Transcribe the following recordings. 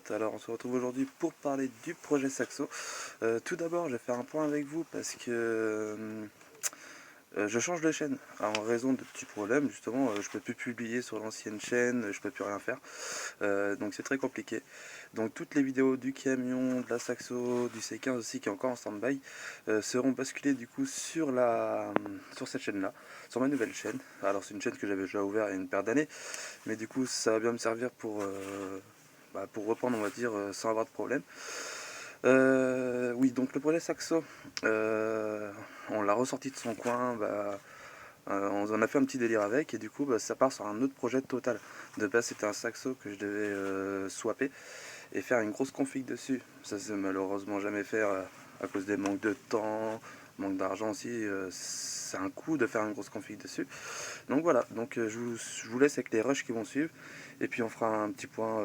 Alors on se retrouve aujourd'hui pour parler du projet Saxo. Tout d'abord je vais faire un point avec vous parce que je change de chaîne en raison de petits problèmes. Justement je peux plus publier sur l'ancienne chaîne, je peux plus rien faire, donc c'est très compliqué. Donc toutes les vidéos du camion, de la Saxo, du C15 aussi qui est encore en stand-by seront basculées du coup sur cette chaîne là, sur ma nouvelle chaîne. Alors c'est une chaîne que j'avais déjà ouverte il y a une paire d'années, mais du coup ça va bien me servir pour reprendre, on va dire, sans avoir de problème. Oui, donc le projet Saxo, on l'a ressorti de son coin, on en a fait un petit délire avec, et du coup ça part sur un autre projet total. De base c'était un Saxo que je devais swapper et faire une grosse config dessus. Ça s'est malheureusement jamais fait à cause des manques de temps, manque d'argent aussi. C'est un coût de faire une grosse config dessus. Donc voilà, donc je vous laisse avec les rushs qui vont suivre, et puis on fera un petit point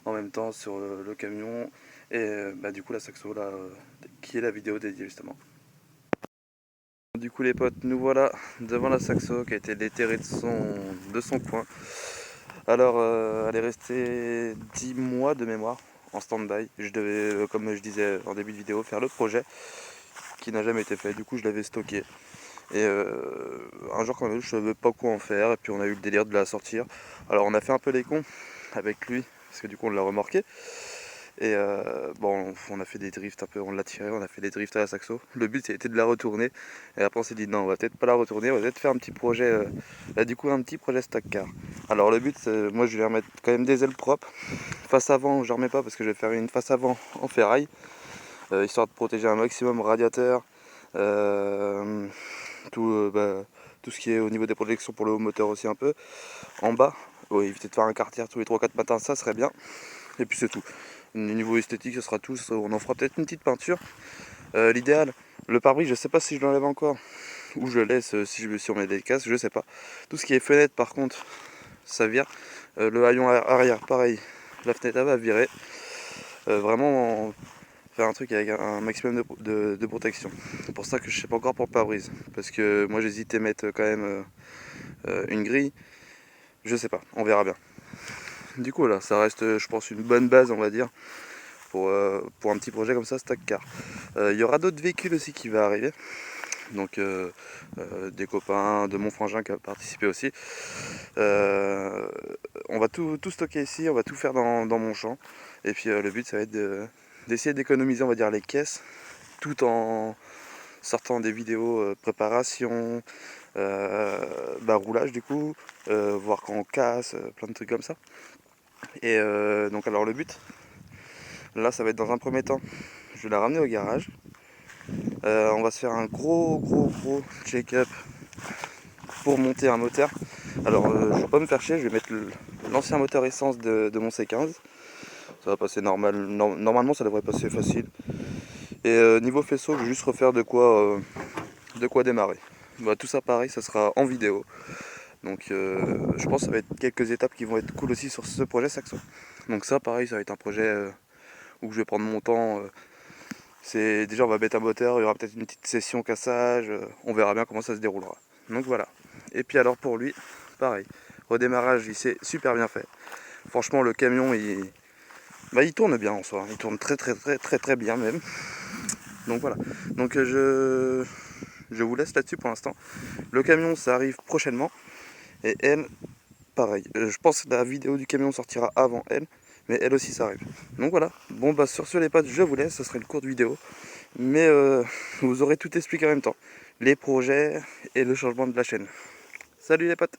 en même temps sur le camion et du coup la Saxo là, qui est la vidéo dédiée justement. Du coup les potes, nous voilà devant la Saxo qui a été déterrée de son coin. Alors elle est restée 10 mois de mémoire en stand-by. Je devais, comme je disais en début de vidéo, faire le projet qui n'a jamais été fait. Du coup je l'avais stocké. Et un jour quand même, je savais pas quoi en faire, et puis on a eu le délire de la sortir. Alors on a fait un peu les cons avec lui, parce que du coup on l'a remorqué. Et bon, on a fait des drifts un peu, on l'a tiré, on a fait des drifts à la Saxo. Le but c'était de la retourner, et après on s'est dit non, on va peut-être pas la retourner, on va peut-être faire un petit projet, du coup un petit projet stock car. Alors le but, moi je vais remettre quand même des ailes propres. Face avant, je remets pas parce que je vais faire une face avant en ferraille, histoire de protéger un maximum le radiateur. Tout ce qui est au niveau des projections pour le haut moteur aussi un peu. En bas, éviter de faire un quartier tous les 3-4 matins, ça serait bien. Et puis c'est tout. Au niveau esthétique, ce sera tout. On en fera peut-être une petite peinture. L'idéal, le pare-brise, je sais pas si je l'enlève encore ou je laisse si on met des casques, je sais pas. Tout ce qui est fenêtre, par contre, ça vire. Le haillon arrière, pareil. La fenêtre elle va virer. Vraiment faire un truc avec un maximum de protection. C'est pour ça que je sais pas encore pour le pare-brise. Parce que moi j'hésitais à mettre quand même une grille. Je sais pas, on verra bien. Du coup là, ça reste je pense une bonne base on va dire pour un petit projet comme ça, stock car. Il y aura d'autres véhicules aussi qui vont arriver. Donc des copains de mon frangin qui a participé aussi. On va tout stocker ici, on va tout faire dans mon champ. Et puis le but ça va être d'essayer d'économiser on va dire les caisses tout en sortant des vidéos préparation, roulage du coup, voir quand on casse, plein de trucs comme ça. Et donc alors le but, là ça va être dans un premier temps, je vais la ramener au garage. On va se faire un gros check-up pour monter un moteur. Alors je vais pas me faire chier, je vais mettre l'ancien moteur essence de mon C15. Ça va passer normalement ça devrait passer facile. Et niveau faisceau, je vais juste refaire de quoi démarrer. Tout ça pareil, ça sera en vidéo. Donc je pense que ça va être quelques étapes qui vont être cool aussi sur ce projet Saxo. Donc ça pareil, ça va être un projet où je vais prendre mon temps. Déjà on va mettre un moteur, il y aura peut-être une petite session cassage, on verra bien comment ça se déroulera. Donc voilà. Et puis alors pour lui, pareil, redémarrage il s'est super bien fait. Franchement le camion il tourne bien en soi, il tourne très bien même. Donc voilà. Donc je vous laisse là-dessus pour l'instant. Le camion ça arrive prochainement. Et elle, pareil. Je pense que la vidéo du camion sortira avant elle. Mais elle aussi ça arrive. Donc voilà. Bon sur ce les potes, je vous laisse. Ce sera une courte vidéo. Mais vous aurez tout expliqué en même temps. Les projets et le changement de la chaîne. Salut les potes.